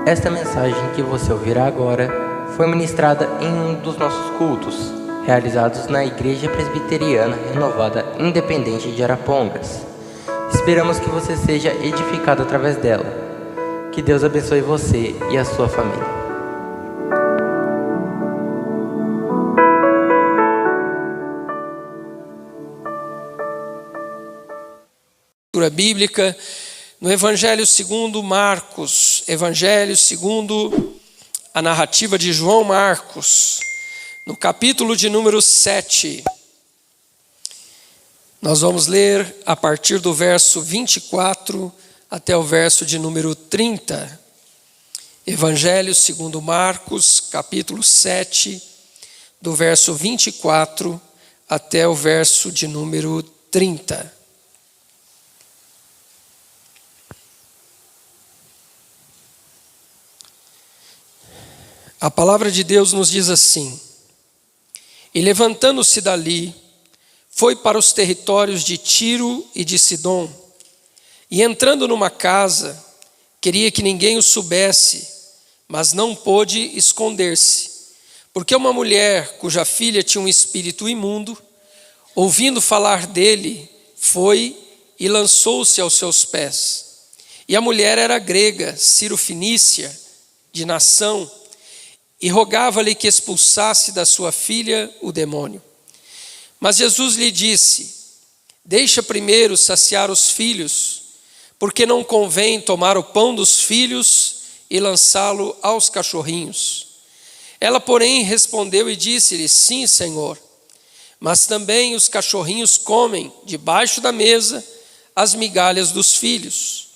Esta mensagem que você ouvirá agora foi ministrada em um dos nossos cultos, realizados na Igreja Presbiteriana Renovada Independente de Arapongas. Esperamos que você seja edificado através dela. Que Deus abençoe você e a sua família. Leitura bíblica no Evangelho segundo Marcos, Evangelho segundo a narrativa de João Marcos, no capítulo de número 7. Nós vamos ler a partir do verso 24 até o verso de número 30. Evangelho segundo Marcos, capítulo 7, do verso 24 até o verso de número 30. A palavra de Deus nos diz assim: E levantando-se dali, foi para os territórios de Tiro e de Sidom, e entrando numa casa, queria que ninguém o soubesse, mas não pôde esconder-se, porque uma mulher cuja filha tinha um espírito imundo, ouvindo falar dele, foi e lançou-se aos seus pés. E a mulher era grega, Ciro-fenícia, de nação, e rogava-lhe que expulsasse da sua filha o demônio. Mas Jesus lhe disse: Deixa primeiro saciar os filhos, porque não convém tomar o pão dos filhos e lançá-lo aos cachorrinhos. Ela, porém, respondeu e disse-lhe: Sim, Senhor, mas também os cachorrinhos comem debaixo da mesa as migalhas dos filhos.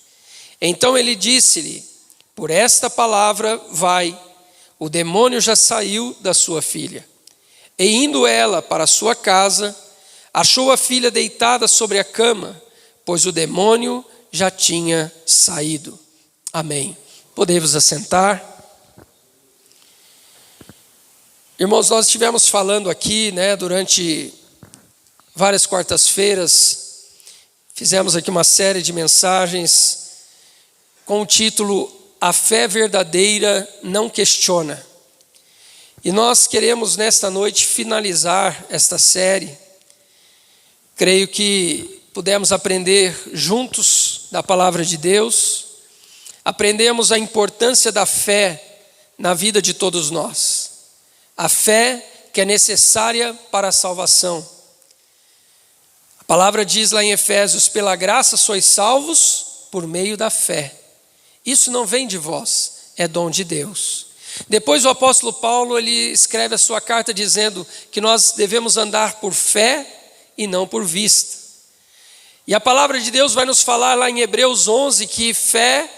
Então ele disse-lhe: Por esta palavra vai, o demônio já saiu da sua filha. E indo ela para a sua casa, achou a filha deitada sobre a cama, pois o demônio já tinha saído. Amém. Podemos assentar. Irmãos, nós estivemos falando aqui, durante várias quartas-feiras, fizemos aqui uma série de mensagens com o título A fé verdadeira não questiona. E nós queremos nesta noite finalizar esta série. Creio que pudemos aprender juntos da palavra de Deus. Aprendemos a importância da fé na vida de todos nós. A fé que é necessária para a salvação. A palavra diz lá em Efésios: pela graça sois salvos por meio da fé. Isso não vem de vós, é dom de Deus. Depois o apóstolo Paulo, ele escreve a sua carta dizendo que nós devemos andar por fé e não por vista. E a palavra de Deus vai nos falar lá em Hebreus 11 que fé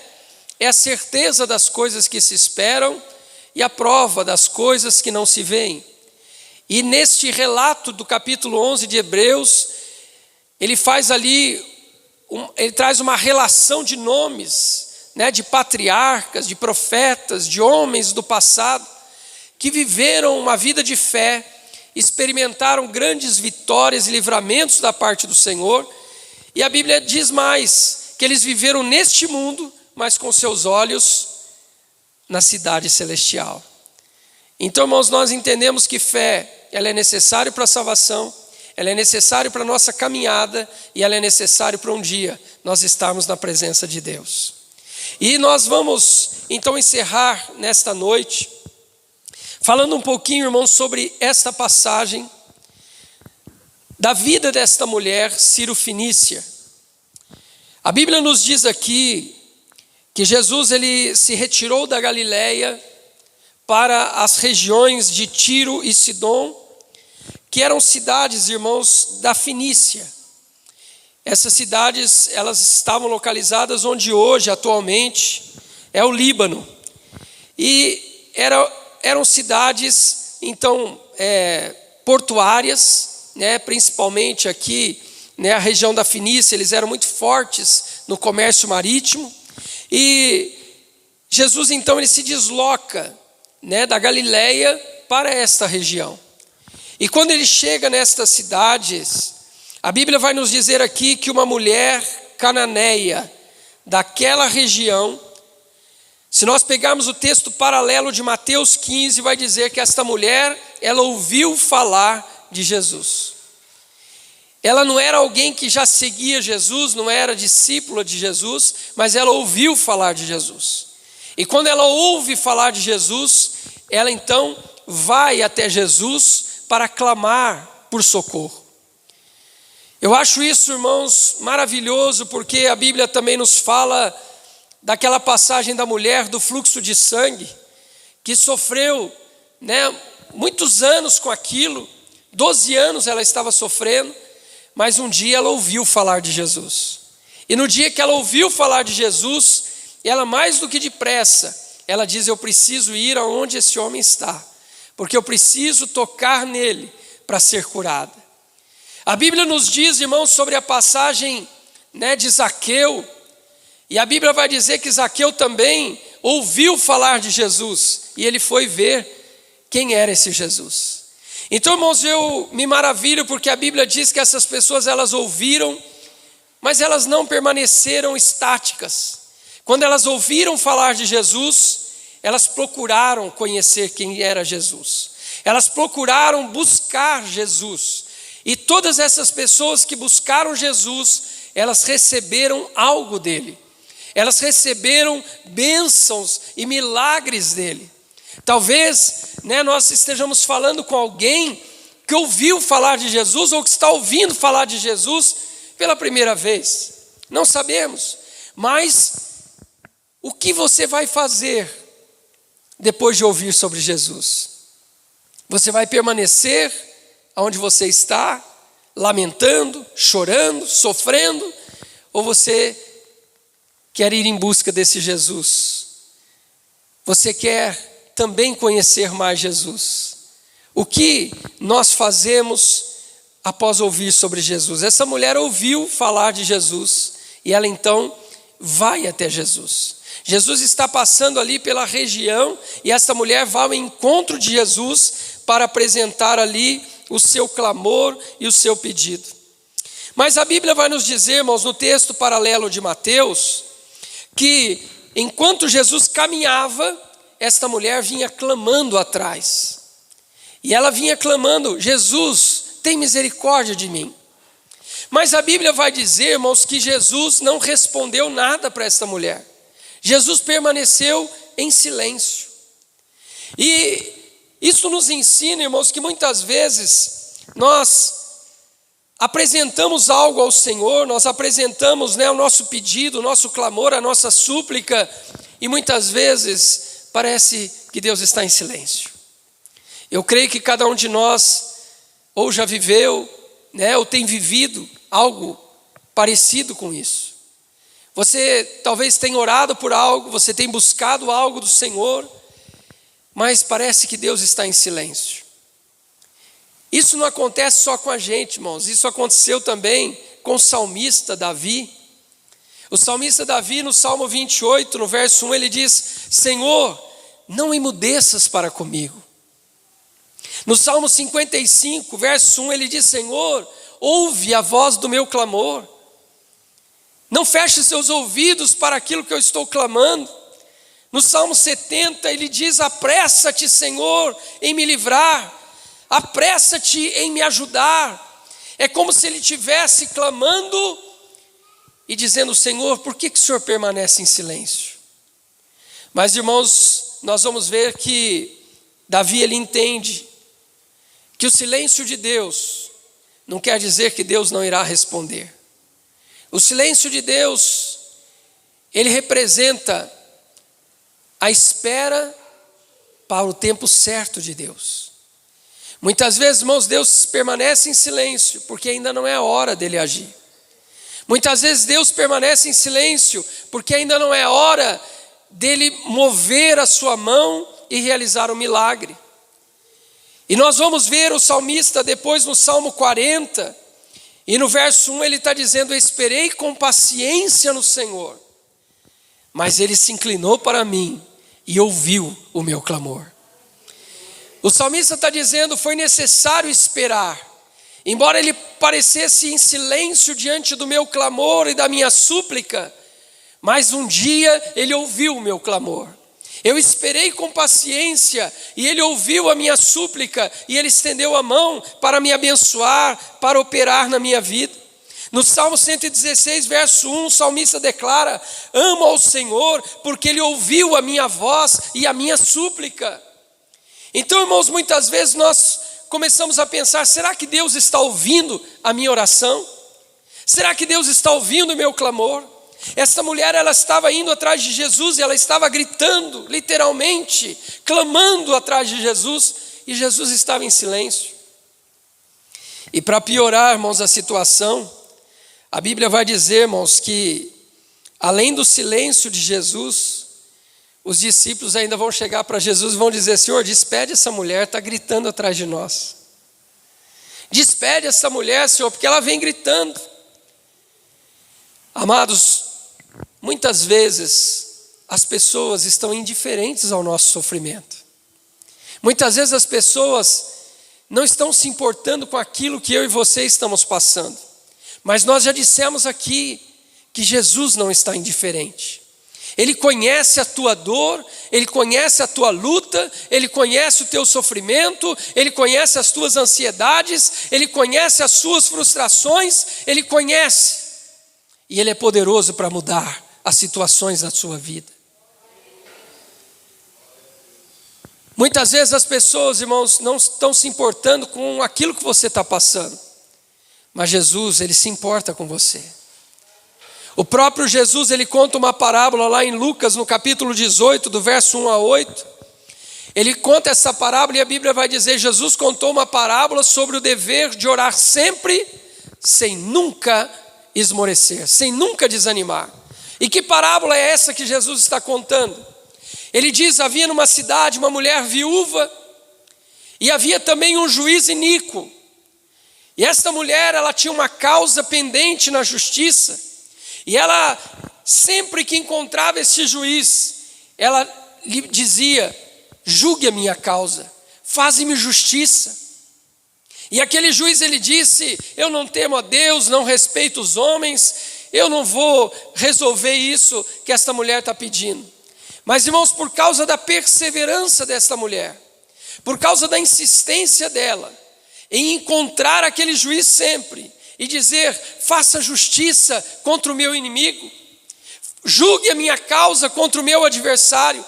é a certeza das coisas que se esperam e a prova das coisas que não se veem. E neste relato do capítulo 11 de Hebreus, ele faz ali, ele traz uma relação de nomes, de patriarcas, de profetas, de homens do passado, que viveram uma vida de fé, experimentaram grandes vitórias e livramentos da parte do Senhor. E a Bíblia diz mais, que eles viveram neste mundo, mas com seus olhos na cidade celestial. Então, irmãos, nós entendemos que fé, ela é necessária para a salvação, ela é necessária para a nossa caminhada, e ela é necessária para um dia nós estarmos na presença de Deus. E nós vamos então encerrar nesta noite, falando um pouquinho, irmãos, sobre esta passagem da vida desta mulher, Ciro-fenícia. A Bíblia nos diz aqui que Jesus ele se retirou da Galileia para as regiões de Tiro e Sidom, que eram cidades, irmãos, da Fenícia. Essas cidades, elas estavam localizadas onde hoje, atualmente, é o Líbano. E eram cidades, então, portuárias, principalmente aqui, a região da Fenícia, eles eram muito fortes no comércio marítimo. E Jesus, então, ele se desloca, da Galileia para esta região. E quando ele chega nestas cidades, a Bíblia vai nos dizer aqui que uma mulher cananeia daquela região Se nós pegarmos o texto paralelo de Mateus 15, vai dizer que esta mulher, ela ouviu falar de Jesus. Ela não era alguém que já seguia Jesus, não era discípula de Jesus, mas ela ouviu falar de Jesus. E quando ela ouve falar de Jesus, ela então vai até Jesus para clamar por socorro. Eu acho isso, irmãos, maravilhoso, porque a Bíblia também nos fala daquela passagem da mulher do fluxo de sangue, que sofreu, muitos anos com aquilo, 12 anos ela estava sofrendo, mas um dia ela ouviu falar de Jesus. E no dia que ela ouviu falar de Jesus, ela mais do que depressa, ela diz: eu preciso ir aonde esse homem está, porque eu preciso tocar nele para ser curada. A Bíblia nos diz, irmãos, sobre a passagem de Zaqueu, e a Bíblia vai dizer que Zaqueu também ouviu falar de Jesus, e ele foi ver quem era esse Jesus. Então, irmãos, eu me maravilho porque a Bíblia diz que essas pessoas, elas ouviram, mas elas não permaneceram estáticas. Quando elas ouviram falar de Jesus, elas procuraram conhecer quem era Jesus. Elas procuraram buscar Jesus. E todas essas pessoas que buscaram Jesus, elas receberam algo dele. Elas receberam bênçãos e milagres dele. Talvez nós estejamos falando com alguém que ouviu falar de Jesus ou que está ouvindo falar de Jesus pela primeira vez. Não sabemos. Mas o que você vai fazer depois de ouvir sobre Jesus? Você vai permanecer onde você está, lamentando, chorando, sofrendo, ou você quer ir em busca desse Jesus? Você quer também conhecer mais Jesus? O que nós fazemos após ouvir sobre Jesus? Essa mulher ouviu falar de Jesus e ela então vai até Jesus. Jesus está passando ali pela região e essa mulher vai ao encontro de Jesus para apresentar ali o seu clamor e o seu pedido. Mas a Bíblia vai nos dizer, irmãos, no texto paralelo de Mateus, que enquanto Jesus caminhava, esta mulher vinha clamando atrás. E ela vinha clamando: Jesus, tem misericórdia de mim. Mas a Bíblia vai dizer, irmãos, que Jesus não respondeu nada para esta mulher. Jesus permaneceu em silêncio. E isso nos ensina, irmãos, que muitas vezes nós apresentamos algo ao Senhor, nós apresentamos o nosso pedido, o nosso clamor, a nossa súplica, e muitas vezes parece que Deus está em silêncio. Eu creio que cada um de nós ou já viveu, ou tem vivido algo parecido com isso. Você talvez tenha orado por algo, você tem buscado algo do Senhor, mas parece que Deus está em silêncio. Isso não acontece só com a gente, irmãos. Isso aconteceu também com o salmista Davi. O salmista Davi, no Salmo 28, no verso 1, ele diz: Senhor, não emudeças para comigo. No Salmo 55, verso 1, ele diz: Senhor, ouve a voz do meu clamor. Não feche seus ouvidos para aquilo que eu estou clamando. No Salmo 70, ele diz: apressa-te, Senhor, em me livrar. Apressa-te em me ajudar. É como se ele estivesse clamando e dizendo: Senhor, por que o Senhor permanece em silêncio? Mas, irmãos, nós vamos ver que Davi, ele entende que o silêncio de Deus não quer dizer que Deus não irá responder. O silêncio de Deus, ele representa a espera para o tempo certo de Deus. Muitas vezes, irmãos, Deus permanece em silêncio porque ainda não é a hora dele agir. Muitas vezes Deus permanece em silêncio porque ainda não é a hora dele mover a sua mão e realizar um milagre. E nós vamos ver o salmista depois no Salmo 40, e no verso 1 ele está dizendo: esperei com paciência no Senhor, mas ele se inclinou para mim e ouviu o meu clamor. O salmista está dizendo: foi necessário esperar, embora ele parecesse em silêncio diante do meu clamor e da minha súplica, mas um dia ele ouviu o meu clamor. Eu esperei com paciência e Ele ouviu a minha súplica e Ele estendeu a mão para me abençoar, para operar na minha vida. No Salmo 116, verso 1, o salmista declara: amo ao Senhor porque Ele ouviu a minha voz e a minha súplica. Então, irmãos, muitas vezes nós começamos a pensar: será que Deus está ouvindo a minha oração? Será que Deus está ouvindo o meu clamor? Essa mulher, ela estava indo atrás de Jesus e ela estava gritando, literalmente, clamando atrás de Jesus, e Jesus estava em silêncio. E para piorar, irmãos, a situação, a Bíblia vai dizer, irmãos, que além do silêncio de Jesus, os discípulos ainda vão chegar para Jesus e vão dizer: Senhor, despede essa mulher, está gritando atrás de nós. Despede essa mulher, Senhor, porque ela vem gritando. Amados, muitas vezes as pessoas estão indiferentes ao nosso sofrimento. Muitas vezes as pessoas não estão se importando com aquilo que eu e você estamos passando. Mas nós já dissemos aqui que Jesus não está indiferente. Ele conhece a tua dor, Ele conhece a tua luta, Ele conhece o teu sofrimento, Ele conhece as tuas ansiedades, Ele conhece as suas frustrações, Ele conhece. E Ele é poderoso para mudar as situações da sua vida. Muitas vezes as pessoas, irmãos, não estão se importando com aquilo que você está passando. Mas Jesus, Ele se importa com você. O próprio Jesus, Ele conta uma parábola lá em Lucas, no capítulo 18, do verso 1 a 8. Ele conta essa parábola e a Bíblia vai dizer: Jesus contou uma parábola sobre o dever de orar sempre, sem nunca esmorecer, sem nunca desanimar. E que parábola é essa que Jesus está contando? Ele diz: havia numa cidade uma mulher viúva e havia também um juiz iníquo. E esta mulher, ela tinha uma causa pendente na justiça. E ela, sempre que encontrava esse juiz, ela lhe dizia: julgue a minha causa, faze-me justiça. E aquele juiz, ele disse: eu não temo a Deus, não respeito os homens, eu não vou resolver isso que esta mulher está pedindo. Mas, irmãos, por causa da perseverança desta mulher, por causa da insistência dela em encontrar aquele juiz sempre e dizer: faça justiça contra o meu inimigo, julgue a minha causa contra o meu adversário,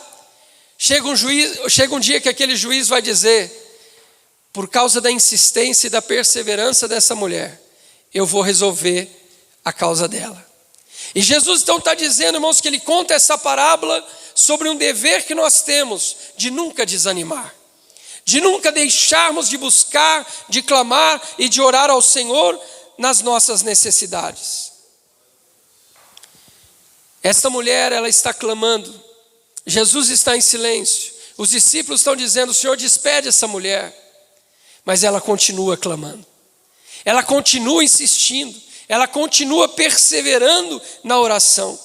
chega um dia que aquele juiz vai dizer: por causa da insistência e da perseverança dessa mulher, eu vou resolver a causa dela. E Jesus então está dizendo, irmãos, que Ele conta essa parábola sobre um dever que nós temos de nunca desanimar, de nunca deixarmos de buscar, de clamar e de orar ao Senhor nas nossas necessidades. Esta mulher, ela está clamando, Jesus está em silêncio, os discípulos estão dizendo: Senhor, despede essa mulher. Mas ela continua clamando, ela continua insistindo, ela continua perseverando na oração.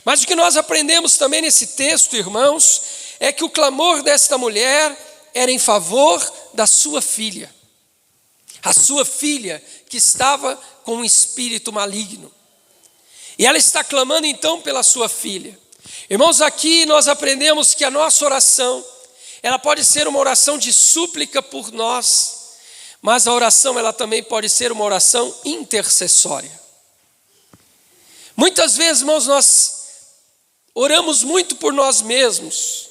Mas o que nós aprendemos também nesse texto, irmãos, é que o clamor desta mulher era em favor da sua filha. A sua filha que estava com um espírito maligno. E ela está clamando então pela sua filha. Irmãos, aqui nós aprendemos que a nossa oração, ela pode ser uma oração de súplica por nós, mas a oração, ela também pode ser uma oração intercessória. Muitas vezes, irmãos, nós oramos muito por nós mesmos,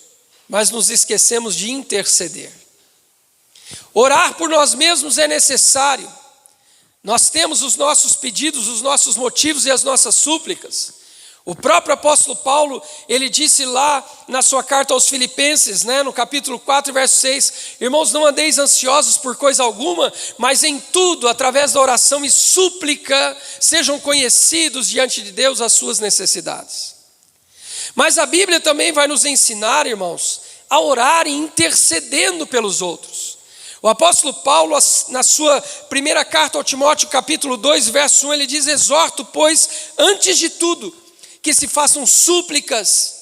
mas nos esquecemos de interceder. Orar por nós mesmos é necessário. Nós temos os nossos pedidos, os nossos motivos e as nossas súplicas. O próprio apóstolo Paulo, ele disse lá na sua carta aos Filipenses, no capítulo 4, verso 6, irmãos, não andeis ansiosos por coisa alguma, mas em tudo, através da oração e súplica, sejam conhecidos diante de Deus as suas necessidades. Mas a Bíblia também vai nos ensinar, irmãos, a orar e intercedendo pelos outros. O apóstolo Paulo, na sua primeira carta ao Timóteo, capítulo 2, verso 1, ele diz: exorto, pois, antes de tudo, que se façam súplicas,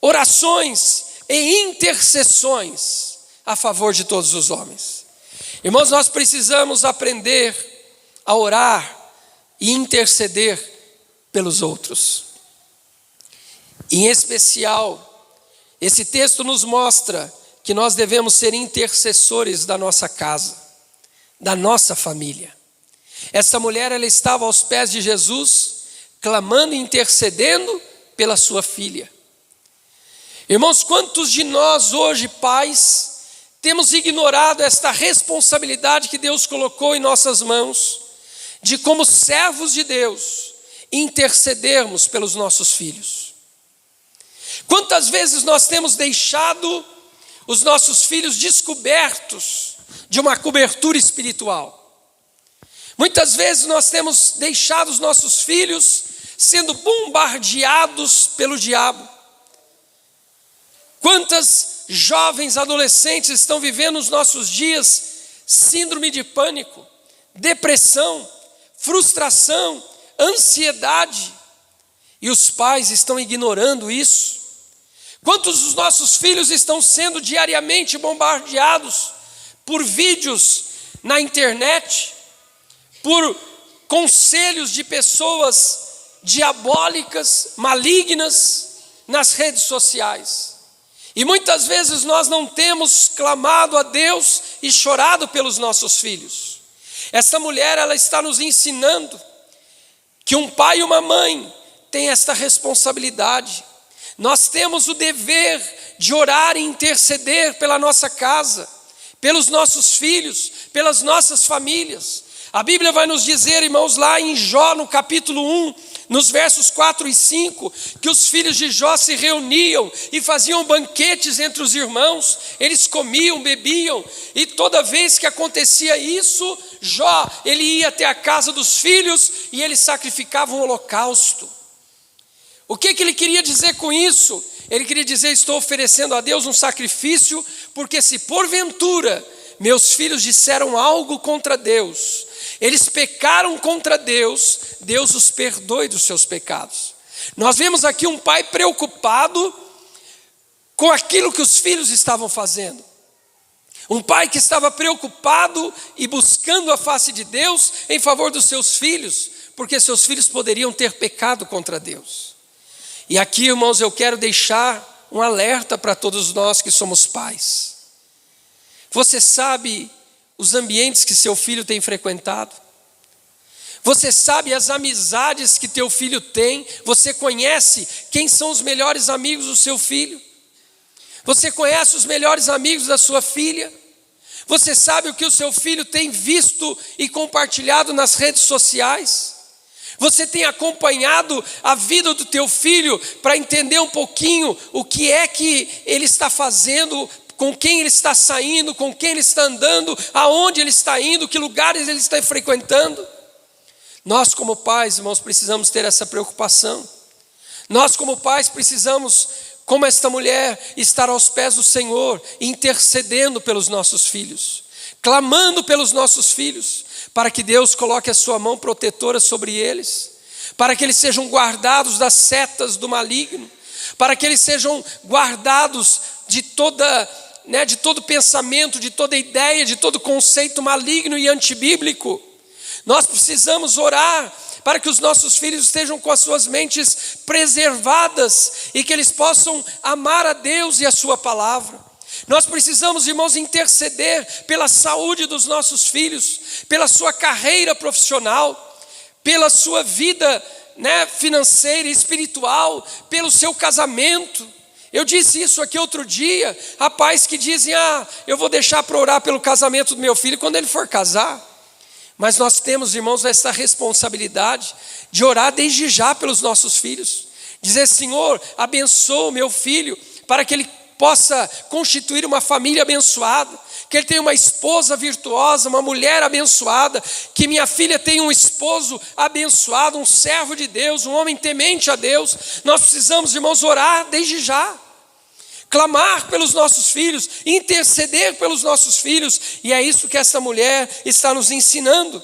orações e intercessões a favor de todos os homens. Irmãos, nós precisamos aprender a orar e interceder pelos outros. Em especial, Esse texto nos mostra que nós devemos ser intercessores da nossa casa, da nossa família. Essa mulher, ela estava aos pés de Jesus, clamando e intercedendo pela sua filha. Irmãos, quantos de nós hoje, pais, temos ignorado esta responsabilidade que Deus colocou em nossas mãos, de como servos de Deus, intercedermos pelos nossos filhos? Quantas vezes nós temos deixado os nossos filhos descobertos de uma cobertura espiritual? Muitas vezes nós temos deixado os nossos filhos sendo bombardeados pelo diabo. Quantas jovens adolescentes estão vivendo nos nossos dias síndrome de pânico, depressão, frustração, ansiedade, e os pais estão ignorando isso? Quantos dos nossos filhos estão sendo diariamente bombardeados por vídeos na internet, por conselhos de pessoas diabólicas, malignas nas redes sociais? E muitas vezes nós não temos clamado a Deus e chorado pelos nossos filhos. Essa mulher, ela está nos ensinando que um pai e uma mãe têm esta responsabilidade. Nós temos o dever de orar e interceder pela nossa casa, pelos nossos filhos, pelas nossas famílias. A Bíblia vai nos dizer, irmãos, lá em Jó, no capítulo 1, nos versos 4 e 5, que os filhos de Jó se reuniam e faziam banquetes entre os irmãos, eles comiam, bebiam, e toda vez que acontecia isso, Jó, ele ia até a casa dos filhos e ele sacrificava um holocausto. O que ele queria dizer com isso? Ele queria dizer: estou oferecendo a Deus um sacrifício, porque se porventura meus filhos disseram algo contra Deus, eles pecaram contra Deus, Deus os perdoe dos seus pecados. Nós vemos aqui um pai preocupado com aquilo que os filhos estavam fazendo. Um pai que estava preocupado e buscando a face de Deus em favor dos seus filhos, porque seus filhos poderiam ter pecado contra Deus. E aqui, irmãos, eu quero deixar um alerta para todos nós que somos pais. Você sabe os ambientes que seu filho tem frequentado? Você sabe as amizades que teu filho tem? Você conhece quem são os melhores amigos do seu filho? Você conhece os melhores amigos da sua filha? Você sabe o que o seu filho tem visto e compartilhado nas redes sociais? Você tem acompanhado a vida do teu filho para entender um pouquinho o que é que ele está fazendo, com quem ele está saindo, com quem ele está andando, aonde ele está indo, que lugares ele está frequentando? Nós, como pais, irmãos, precisamos ter essa preocupação. Nós, como pais, precisamos, como esta mulher, estar aos pés do Senhor, intercedendo pelos nossos filhos, clamando pelos nossos filhos, para que Deus coloque a sua mão protetora sobre eles, para que eles sejam guardados das setas do maligno, para que eles sejam guardados de todo pensamento, de toda ideia, de todo conceito maligno e antibíblico. Nós precisamos orar para que os nossos filhos estejam com as suas mentes preservadas e que eles possam amar a Deus e a sua palavra. Nós precisamos, irmãos, interceder pela saúde dos nossos filhos, pela sua carreira profissional, pela sua vida financeira e espiritual, pelo seu casamento. Eu disse isso aqui outro dia, há pais que dizem: eu vou deixar para orar pelo casamento do meu filho quando ele for casar. Mas nós temos, irmãos, essa responsabilidade de orar desde já pelos nossos filhos. Dizer: Senhor, abençoa o meu filho para que ele possa constituir uma família abençoada, que ele tenha uma esposa virtuosa, uma mulher abençoada, que minha filha tenha um esposo abençoado, um servo de Deus, um homem temente a Deus. Nós precisamos, irmãos, orar desde já, clamar pelos nossos filhos, interceder pelos nossos filhos, e é isso que essa mulher está nos ensinando.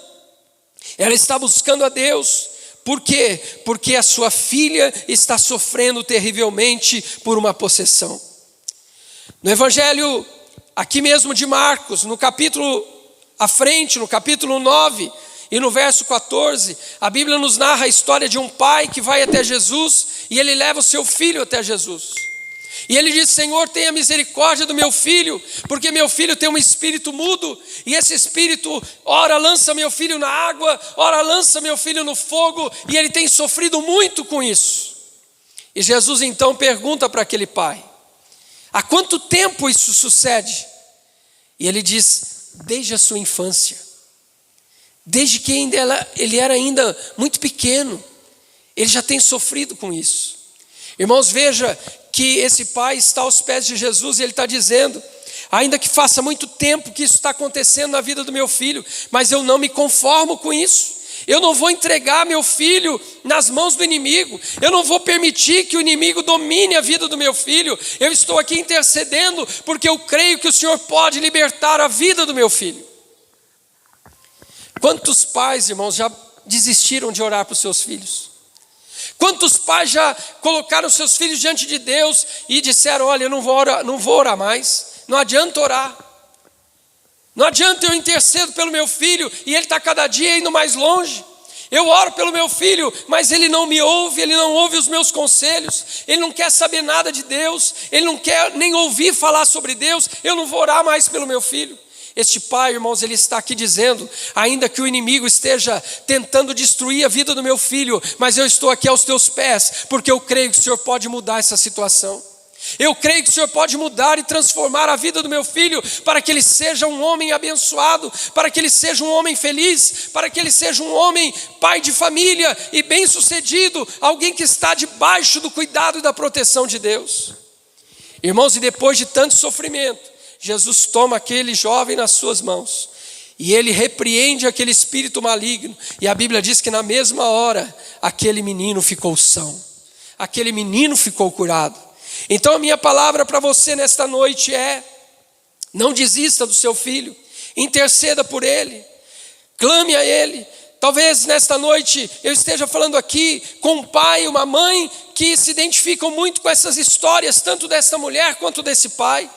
Ela está buscando a Deus. Por quê? Porque a sua filha está sofrendo terrivelmente por uma possessão. No Evangelho, aqui mesmo de Marcos, no capítulo à frente, no capítulo 9 e no verso 14, a Bíblia nos narra a história de um pai que vai até Jesus e ele leva o seu filho até Jesus. E ele diz: Senhor, tenha misericórdia do meu filho, porque meu filho tem um espírito mudo, e esse espírito ora lança meu filho na água, ora lança meu filho no fogo, e ele tem sofrido muito com isso. E Jesus então pergunta para aquele pai: há quanto tempo isso sucede? E ele diz: desde a sua infância, desde que ele era ainda muito pequeno, ele já tem sofrido com isso. Irmãos, veja que esse pai está aos pés de Jesus e ele está dizendo: ainda que faça muito tempo que isso está acontecendo na vida do meu filho, mas eu não me conformo com isso. Eu não vou entregar meu filho nas mãos do inimigo. Eu não vou permitir que o inimigo domine a vida do meu filho. Eu estou aqui intercedendo porque eu creio que o Senhor pode libertar a vida do meu filho. Quantos pais, irmãos, já desistiram de orar para os seus filhos? Quantos pais já colocaram seus filhos diante de Deus e disseram: olha, eu não vou orar mais, não adianta orar, não adianta, eu intercedo pelo meu filho e ele está cada dia indo mais longe. Eu oro pelo meu filho, mas ele não me ouve, ele não ouve os meus conselhos, ele não quer saber nada de Deus, ele não quer nem ouvir falar sobre Deus, eu não vou orar mais pelo meu filho. Este pai, irmãos, ele está aqui dizendo: ainda que o inimigo esteja tentando destruir a vida do meu filho, mas eu estou aqui aos teus pés, porque eu creio que o Senhor pode mudar essa situação. Eu creio que o Senhor pode mudar e transformar a vida do meu filho, para que ele seja um homem abençoado, para que ele seja um homem feliz, para que ele seja um homem pai de família e bem-sucedido, alguém que está debaixo do cuidado e da proteção de Deus. Irmãos, e depois de tanto sofrimento, Jesus toma aquele jovem nas suas mãos e ele repreende aquele espírito maligno, e a Bíblia diz que na mesma hora aquele menino ficou são, aquele menino ficou curado. Então a minha palavra para você nesta noite é: não desista do seu filho, interceda por ele, clame a ele. Talvez nesta noite eu esteja falando aqui com um pai e uma mãe que se identificam muito com essas histórias, tanto dessa mulher quanto desse pai.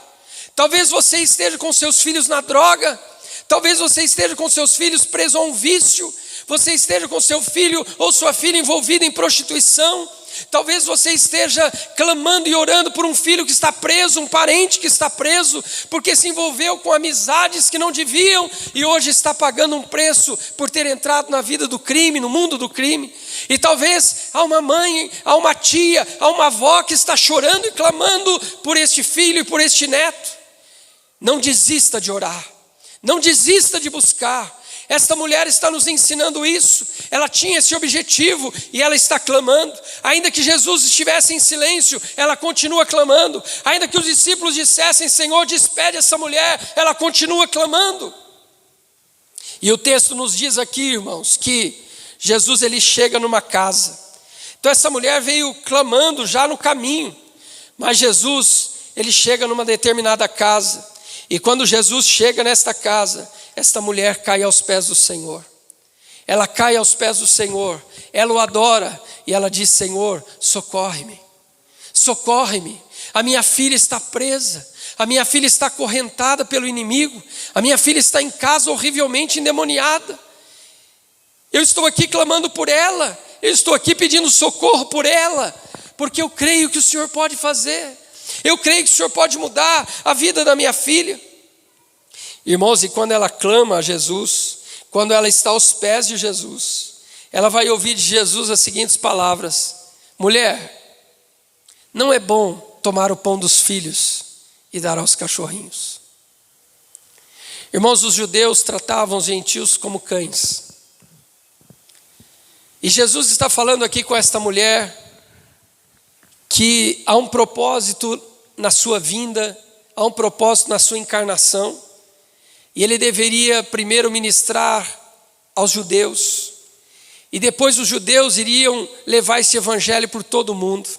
Talvez você esteja com seus filhos na droga, talvez você esteja com seus filhos preso a um vício, você esteja com seu filho ou sua filha envolvida em prostituição, talvez você esteja clamando e orando por um filho que está preso, um parente que está preso, porque se envolveu com amizades que não deviam e hoje está pagando um preço por ter entrado na vida do crime, no mundo do crime. E talvez há uma mãe, há uma tia, há uma avó que está chorando e clamando por este filho e por este neto. Não desista de orar, não desista de buscar. Esta mulher está nos ensinando isso. Ela tinha esse objetivo e ela está clamando. Ainda que Jesus estivesse em silêncio, ela continua clamando. Ainda que os discípulos dissessem: Senhor, despede essa mulher, ela continua clamando. E o texto nos diz aqui, irmãos, que Jesus ele chega numa casa. Então essa mulher veio clamando já no caminho, mas Jesus ele chega numa determinada casa. E quando Jesus chega nesta casa, esta mulher cai aos pés do Senhor. Ela cai aos pés do Senhor, ela o adora e ela diz: Senhor, socorre-me, socorre-me. A minha filha está presa, a minha filha está acorrentada pelo inimigo, a minha filha está em casa horrivelmente endemoniada. Eu estou aqui clamando por ela, eu estou aqui pedindo socorro por ela, porque eu creio que o Senhor pode fazer. Eu creio que o Senhor pode mudar a vida da minha filha. Irmãos, e quando ela clama a Jesus, quando ela está aos pés de Jesus, ela vai ouvir de Jesus as seguintes palavras: mulher, não é bom tomar o pão dos filhos e dar aos cachorrinhos. Irmãos, os judeus tratavam os gentios como cães. E Jesus está falando aqui com esta mulher que há um propósito na sua vinda, há um propósito na sua encarnação, e ele deveria primeiro ministrar aos judeus, e depois os judeus iriam levar esse evangelho por todo o mundo.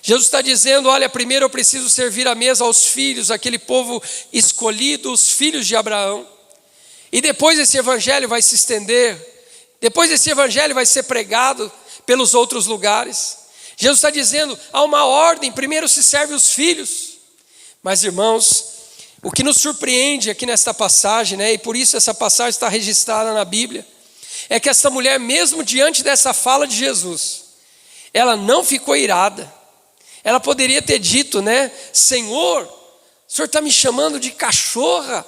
Jesus está dizendo: olha, primeiro eu preciso servir a mesa aos filhos, aquele povo escolhido, os filhos de Abraão, e depois esse evangelho vai se estender, depois esse evangelho vai ser pregado pelos outros lugares. Jesus está dizendo: há uma ordem, primeiro se serve os filhos. Mas irmãos, o que nos surpreende aqui nesta passagem, e por isso essa passagem está registrada na Bíblia, é que essa mulher, mesmo diante dessa fala de Jesus, ela não ficou irada, Ela poderia ter dito, né? Senhor, o Senhor está me chamando de cachorra.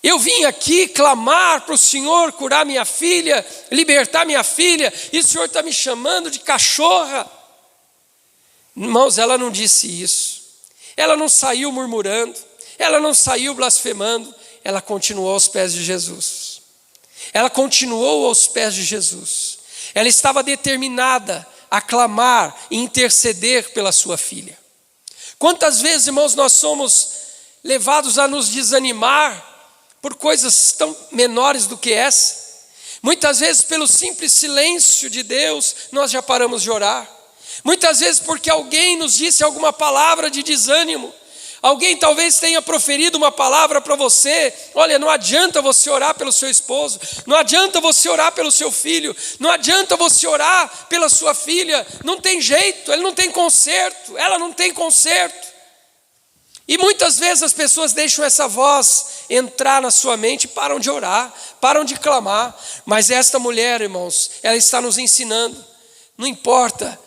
Eu vim aqui clamar para o Senhor curar minha filha, libertar minha filha, e o Senhor está me chamando de cachorra. Irmãos, ela não disse isso. Ela não saiu murmurando, ela não saiu blasfemando, ela continuou aos pés de Jesus. Ela continuou aos pés de Jesus. Ela estava determinada a clamar e interceder pela sua filha. Quantas vezes, irmãos, nós somos levados a nos desanimar por coisas tão menores do que essa? Muitas vezes pelo simples silêncio de Deus, nós já paramos de orar. Muitas vezes porque alguém nos disse alguma palavra de desânimo. Alguém talvez tenha proferido uma palavra para você: olha, não adianta você orar pelo seu esposo, não adianta você orar pelo seu filho, não adianta você orar pela sua filha, não tem jeito, ele não tem conserto, ela não tem conserto. E muitas vezes as pessoas deixam essa voz entrar na sua mente e param de orar, param de clamar. Mas esta mulher, irmãos, ela está nos ensinando, não importa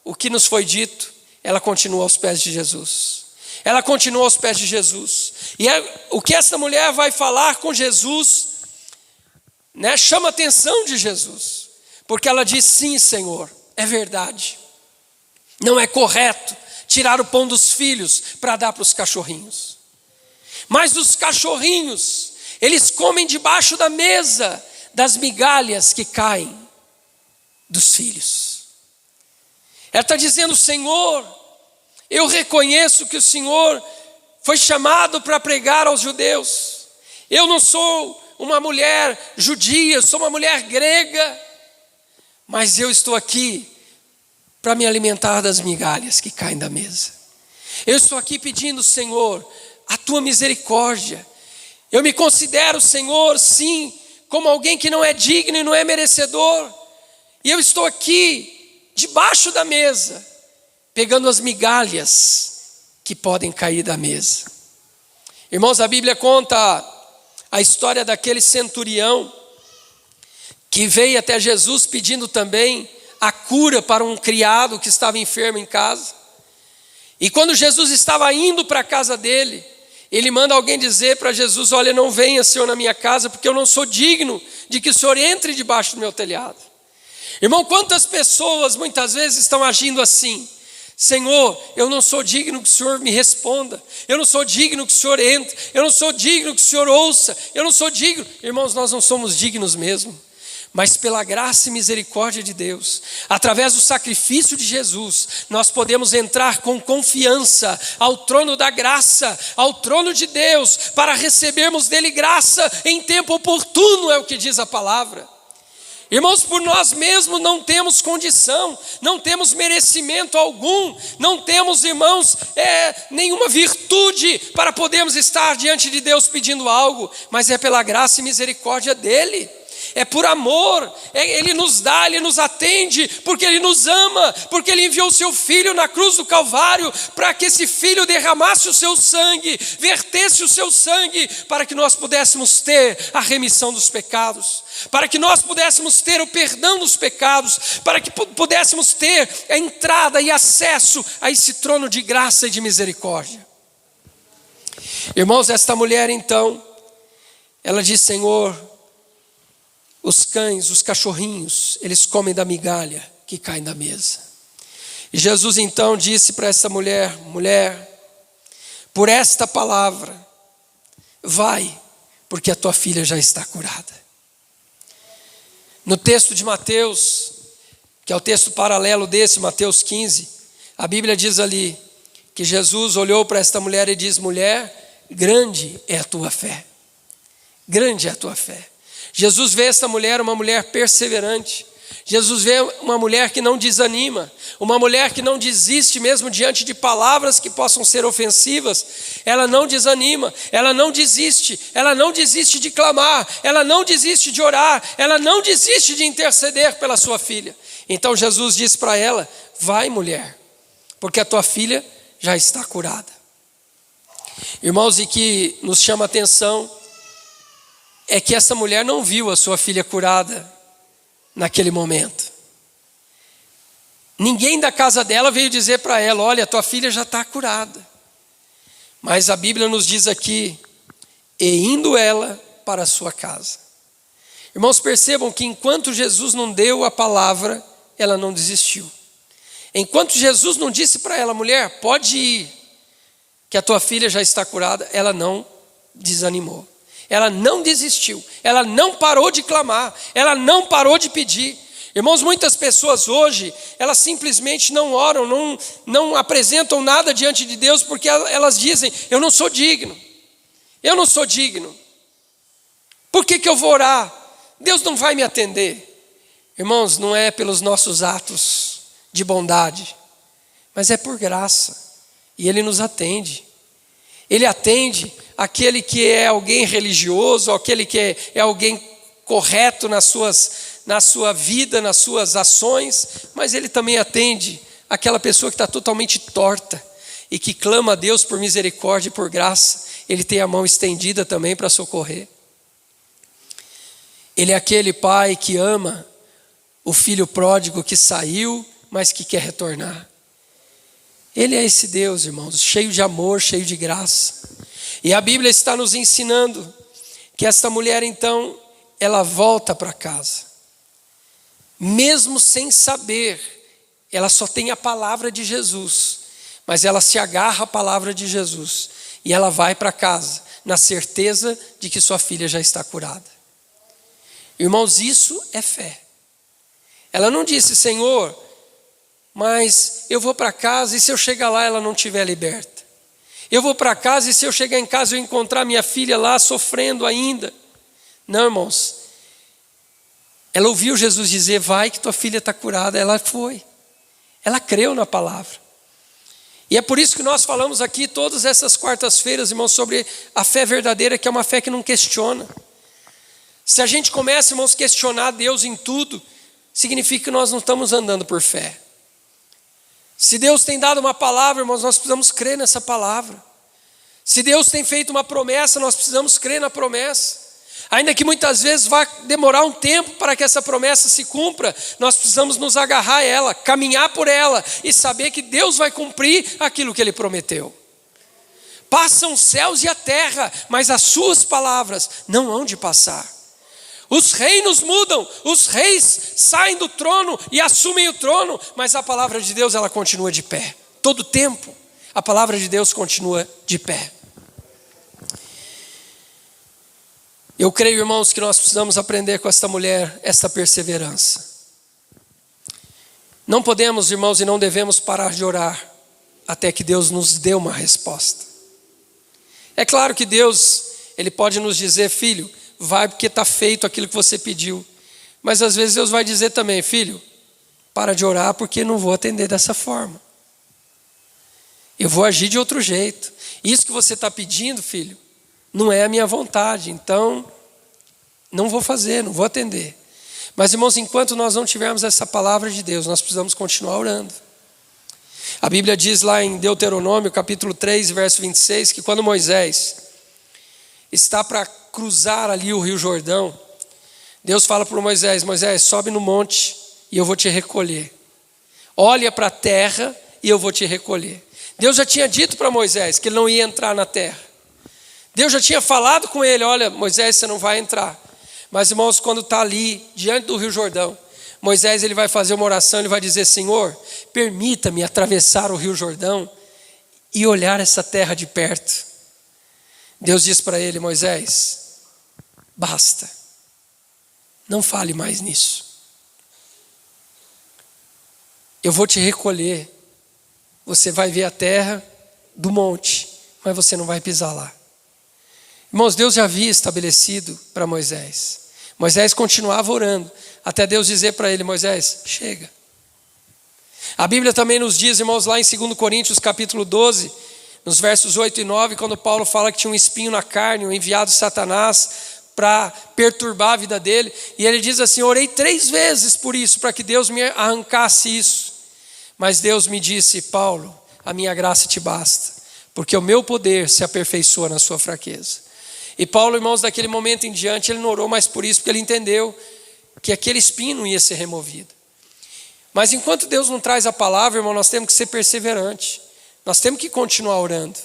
o que nos foi dito, ela continua aos pés de Jesus. Ela continua aos pés de Jesus. E o que essa mulher vai falar com Jesus, né, chama a atenção de Jesus. Porque ela diz: sim, Senhor, é verdade. Não é correto tirar o pão dos filhos para dar para os cachorrinhos. Mas os cachorrinhos, eles comem debaixo da mesa das migalhas que caem dos filhos. Ela está dizendo: Senhor, eu reconheço que o Senhor foi chamado para pregar aos judeus. Eu não sou uma mulher judia, eu sou uma mulher grega, mas eu estou aqui para me alimentar das migalhas que caem da mesa. Eu estou aqui pedindo, Senhor, a tua misericórdia. Eu me considero, Senhor, sim, como alguém que não é digno e não é merecedor. E eu estou aqui, debaixo da mesa, pegando as migalhas que podem cair da mesa. Irmãos, a Bíblia conta a história daquele centurião que veio até Jesus pedindo também a cura para um criado que estava enfermo em casa. E quando Jesus estava indo para a casa dele, ele manda alguém dizer para Jesus: olha, não venha, Senhor, na minha casa, porque eu não sou digno de que o Senhor entre debaixo do meu telhado. Irmão, quantas pessoas muitas vezes estão agindo assim: Senhor, eu não sou digno que o Senhor me responda, eu não sou digno que o Senhor entre, eu não sou digno que o Senhor ouça, eu não sou digno. Irmãos, nós não somos dignos mesmo, mas pela graça e misericórdia de Deus, através do sacrifício de Jesus, nós podemos entrar com confiança ao trono da graça, ao trono de Deus, para recebermos dele graça em tempo oportuno, é o que diz a palavra. Irmãos, por nós mesmos não temos condição, não temos merecimento algum, não temos, irmãos, nenhuma virtude para podermos estar diante de Deus pedindo algo, mas é pela graça e misericórdia dele. É por amor, Ele nos dá, Ele nos atende, porque Ele nos ama, porque Ele enviou o seu Filho na cruz do Calvário, para que esse Filho derramasse o seu sangue, vertesse o seu sangue, para que nós pudéssemos ter a remissão dos pecados, para que nós pudéssemos ter o perdão dos pecados, para que pudéssemos ter a entrada e acesso a esse trono de graça e de misericórdia. Irmãos, esta mulher então, ela diz: Senhor, os cães, os cachorrinhos, eles comem da migalha que cai da mesa. E Jesus então disse para essa mulher: mulher, por esta palavra, vai, porque a tua filha já está curada. No texto de Mateus, que é o texto paralelo desse, Mateus 15, a Bíblia diz ali que Jesus olhou para esta mulher e diz: mulher, grande é a tua fé. Grande é a tua fé. Jesus vê esta mulher uma mulher perseverante. Jesus vê uma mulher que não desanima, uma mulher que não desiste mesmo diante de palavras que possam ser ofensivas. Ela não desanima, ela não desiste de clamar, ela não desiste de orar, ela não desiste de interceder pela sua filha. Então Jesus diz para ela: vai, mulher, porque a tua filha já está curada. Irmãos, e que nos chama a atenção é que essa mulher não viu a sua filha curada naquele momento. Ninguém da casa dela veio dizer para ela: olha, tua filha já está curada. Mas a Bíblia nos diz aqui: e indo ela para a sua casa. Irmãos, percebam que enquanto Jesus não deu a palavra, ela não desistiu. Enquanto Jesus não disse para ela: mulher, pode ir, que a tua filha já está curada, ela não desanimou. Ela não desistiu, ela não parou de clamar, ela não parou de pedir. Irmãos, muitas pessoas hoje, elas simplesmente não oram, não apresentam nada diante de Deus, porque elas dizem: eu não sou digno, eu não sou digno. Por que eu vou orar? Deus não vai me atender. Irmãos, não é pelos nossos atos de bondade, mas é por graça, e Ele nos atende. Ele atende aquele que é alguém religioso, aquele que é alguém correto na sua vida, nas suas ações, mas Ele também atende aquela pessoa que está totalmente torta e que clama a Deus por misericórdia e por graça. Ele tem a mão estendida também para socorrer. Ele é aquele pai que ama o filho pródigo que saiu, mas que quer retornar. Ele é esse Deus, irmãos, cheio de amor, cheio de graça. E a Bíblia está nos ensinando que esta mulher, então, ela volta para casa. Mesmo sem saber, ela só tem a palavra de Jesus, mas ela se agarra à palavra de Jesus e ela vai para casa, na certeza de que sua filha já está curada. Irmãos, isso é fé. Ela não disse: Senhor, mas eu vou para casa e se eu chegar lá ela não estiver liberta? Eu vou para casa e se eu chegar em casa eu encontrar minha filha lá sofrendo ainda? Não, irmãos. Ela ouviu Jesus dizer: vai que tua filha está curada. Ela foi. Ela creu na palavra. E é por isso que nós falamos aqui todas essas quartas-feiras, irmãos, sobre a fé verdadeira, que é uma fé que não questiona. Se a gente começa, irmãos, a questionar Deus em tudo, significa que nós não estamos andando por fé. Se Deus tem dado uma palavra, irmãos, nós precisamos crer nessa palavra. Se Deus tem feito uma promessa, nós precisamos crer na promessa. Ainda que muitas vezes vá demorar um tempo para que essa promessa se cumpra, nós precisamos nos agarrar a ela, caminhar por ela e saber que Deus vai cumprir aquilo que Ele prometeu. Passam os céus e a terra, mas as suas palavras não hão de passar. Os reinos mudam, os reis saem do trono e assumem o trono, mas a palavra de Deus, ela continua de pé. Todo tempo, a palavra de Deus continua de pé. Eu creio, irmãos, que nós precisamos aprender com esta mulher esta perseverança. Não podemos, irmãos, e não devemos parar de orar até que Deus nos dê uma resposta. É claro que Deus, Ele pode nos dizer: filho, vai porque está feito aquilo que você pediu. Mas às vezes Deus vai dizer também: filho, para de orar porque não vou atender dessa forma. Eu vou agir de outro jeito. Isso que você está pedindo, filho, não é a minha vontade, então não vou fazer, não vou atender. Mas, irmãos, enquanto nós não tivermos essa palavra de Deus, nós precisamos continuar orando. A Bíblia diz lá em Deuteronômio, capítulo 3, verso 26, que quando Moisés está para cruzar ali o Rio Jordão, Deus fala para Moisés: Moisés, sobe no monte e eu vou te recolher. Olha para a terra e eu vou te recolher. Deus já tinha dito para Moisés que ele não ia entrar na terra. Deus já tinha falado com ele: olha, Moisés, você não vai entrar. Mas, irmãos, quando está ali, diante do Rio Jordão, Moisés, ele vai fazer uma oração, ele vai dizer: Senhor, permita-me atravessar o Rio Jordão e olhar essa terra de perto. Deus diz para ele: Moisés, basta, não fale mais nisso. Eu vou te recolher, você vai ver a terra do monte, mas você não vai pisar lá. Irmãos, Deus já havia estabelecido para Moisés. Moisés continuava orando, até Deus dizer para ele: Moisés, chega. A Bíblia também nos diz, irmãos, lá em 2 Coríntios capítulo 12, nos versos 8 e 9, quando Paulo fala que tinha um espinho na carne, o enviado de Satanás para perturbar a vida dele, e ele diz assim: orei 3 vezes por isso, para que Deus me arrancasse isso. Mas Deus me disse: Paulo, a minha graça te basta, porque o meu poder se aperfeiçoa na sua fraqueza. E Paulo, irmãos, daquele momento em diante, ele não orou mais por isso, porque ele entendeu que aquele espinho não ia ser removido. Mas enquanto Deus não traz a palavra, irmão, nós temos que ser perseverantes. Nós temos que continuar orando.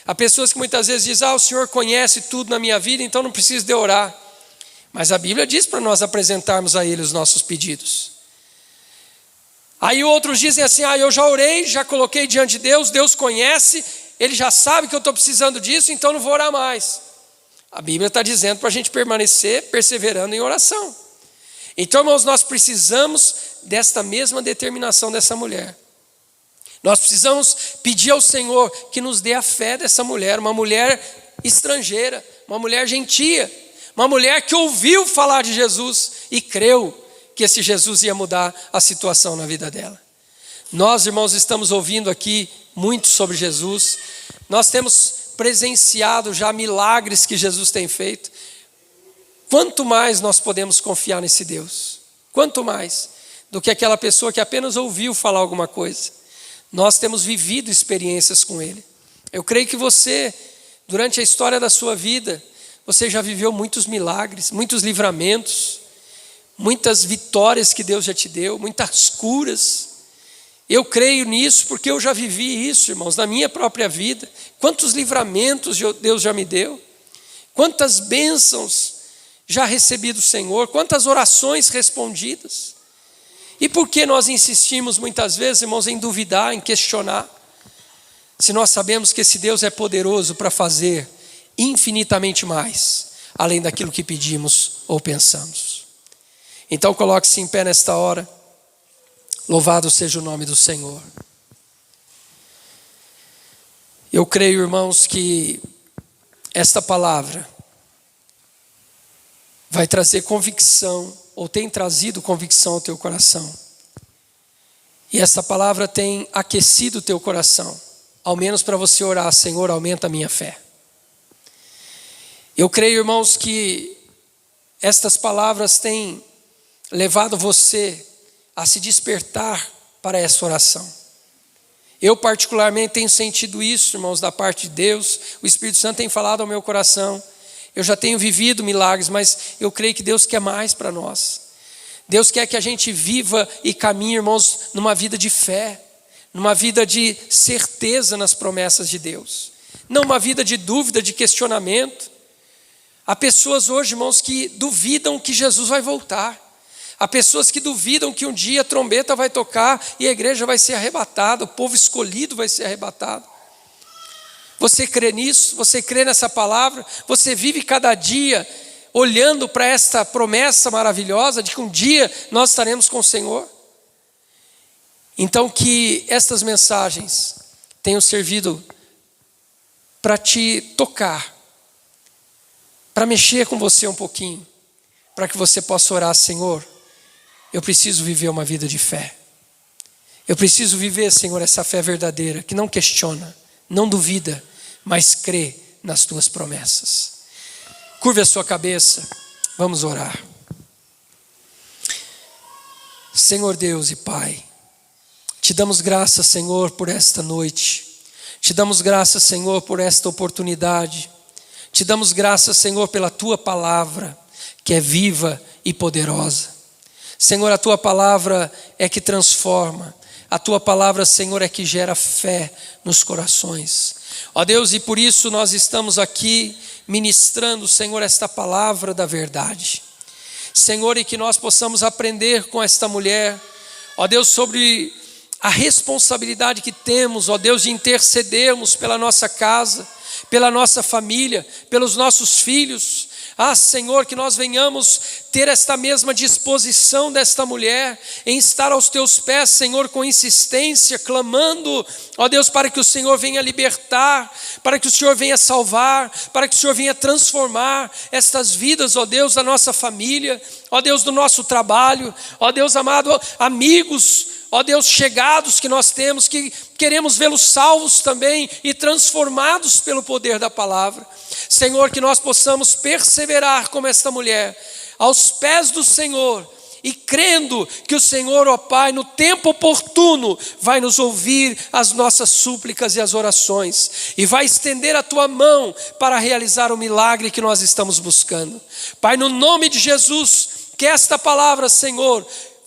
Há pessoas que muitas vezes dizem, o Senhor conhece tudo na minha vida, então não preciso de orar. Mas a Bíblia diz para nós apresentarmos a Ele os nossos pedidos. Aí outros dizem assim, eu já orei, já coloquei diante de Deus, Deus conhece, Ele já sabe que eu estou precisando disso, então não vou orar mais. A Bíblia está dizendo para a gente permanecer perseverando em oração. Então, irmãos, nós precisamos desta mesma determinação dessa mulher. Nós precisamos pedir ao Senhor que nos dê a fé dessa mulher, uma mulher estrangeira, uma mulher gentia, uma mulher que ouviu falar de Jesus e creu que esse Jesus ia mudar a situação na vida dela. Nós, irmãos, estamos ouvindo aqui muito sobre Jesus, nós temos presenciado já milagres que Jesus tem feito. Quanto mais nós podemos confiar nesse Deus? Quanto mais do que aquela pessoa que apenas ouviu falar alguma coisa? Nós temos vivido experiências com Ele. Eu creio que você, durante a história da sua vida, você já viveu muitos milagres, muitos livramentos, muitas vitórias que Deus já te deu, muitas curas. Eu creio nisso porque eu já vivi isso, irmãos, na minha própria vida. Quantos livramentos Deus já me deu, quantas bênçãos já recebi do Senhor, quantas orações respondidas. E por que nós insistimos muitas vezes, irmãos, em duvidar, em questionar, se nós sabemos que esse Deus é poderoso para fazer infinitamente mais, além daquilo que pedimos ou pensamos? Então coloque-se em pé nesta hora. Louvado seja o nome do Senhor. Eu creio, irmãos, que esta palavra vai trazer convicção, ou tem trazido convicção ao teu coração. E essa palavra tem aquecido o teu coração, ao menos para você orar, Senhor, aumenta a minha fé. Eu creio, irmãos, que estas palavras têm levado você a se despertar para essa oração. Eu particularmente tenho sentido isso, irmãos, da parte de Deus. O Espírito Santo tem falado ao meu coração. Eu já tenho vivido milagres, mas eu creio que Deus quer mais para nós. Deus quer que a gente viva e caminhe, irmãos, numa vida de fé, numa vida de certeza nas promessas de Deus. Não uma vida de dúvida, de questionamento. Há pessoas hoje, irmãos, que duvidam que Jesus vai voltar. Há pessoas que duvidam que um dia a trombeta vai tocar e a igreja vai ser arrebatada, o povo escolhido vai ser arrebatado. Você crê nisso? Você crê nessa palavra? Você vive cada dia olhando para esta promessa maravilhosa de que um dia nós estaremos com o Senhor? Então que estas mensagens tenham servido para te tocar, para mexer com você um pouquinho, para que você possa orar, Senhor, eu preciso viver uma vida de fé. Eu preciso viver, Senhor, essa fé verdadeira, que não questiona, não duvida, mas crê nas tuas promessas. Curve a sua cabeça, vamos orar. Senhor Deus e Pai, te damos graças, Senhor, por esta noite. Te damos graças, Senhor, por esta oportunidade. Te damos graças, Senhor, pela tua palavra, que é viva e poderosa. Senhor, a tua palavra é que transforma. A tua palavra, Senhor, é que gera fé nos corações. Ó Deus, e por isso nós estamos aqui ministrando, Senhor, esta palavra da verdade. Senhor, e que nós possamos aprender com esta mulher, ó Deus, sobre a responsabilidade que temos, ó Deus, de intercedermos pela nossa casa, pela nossa família, pelos nossos filhos. Senhor, que nós venhamos ter esta mesma disposição desta mulher, em estar aos teus pés, Senhor, com insistência, clamando, ó Deus, para que o Senhor venha libertar, para que o Senhor venha salvar, para que o Senhor venha transformar estas vidas, ó Deus, da nossa família, ó Deus, do nosso trabalho, ó Deus amado, amigos, ó Deus, chegados que nós temos, que queremos vê-los salvos também e transformados pelo poder da palavra. Senhor, que nós possamos perseverar como esta mulher, aos pés do Senhor, e crendo que o Senhor, ó Pai, no tempo oportuno, vai nos ouvir as nossas súplicas e as orações, e vai estender a tua mão para realizar o milagre que nós estamos buscando. Pai, no nome de Jesus, que esta palavra, Senhor,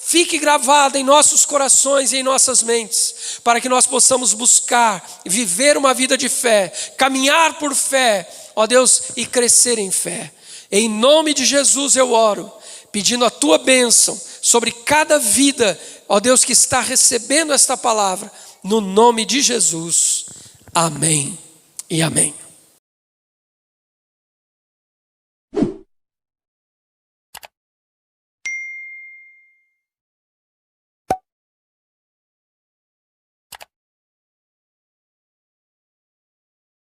fique gravada em nossos corações e em nossas mentes, para que nós possamos buscar, viver uma vida de fé, caminhar por fé, ó Deus, e crescer em fé. Em nome de Jesus eu oro, pedindo a tua bênção sobre cada vida, ó Deus, que está recebendo esta palavra, no nome de Jesus. Amém e amém.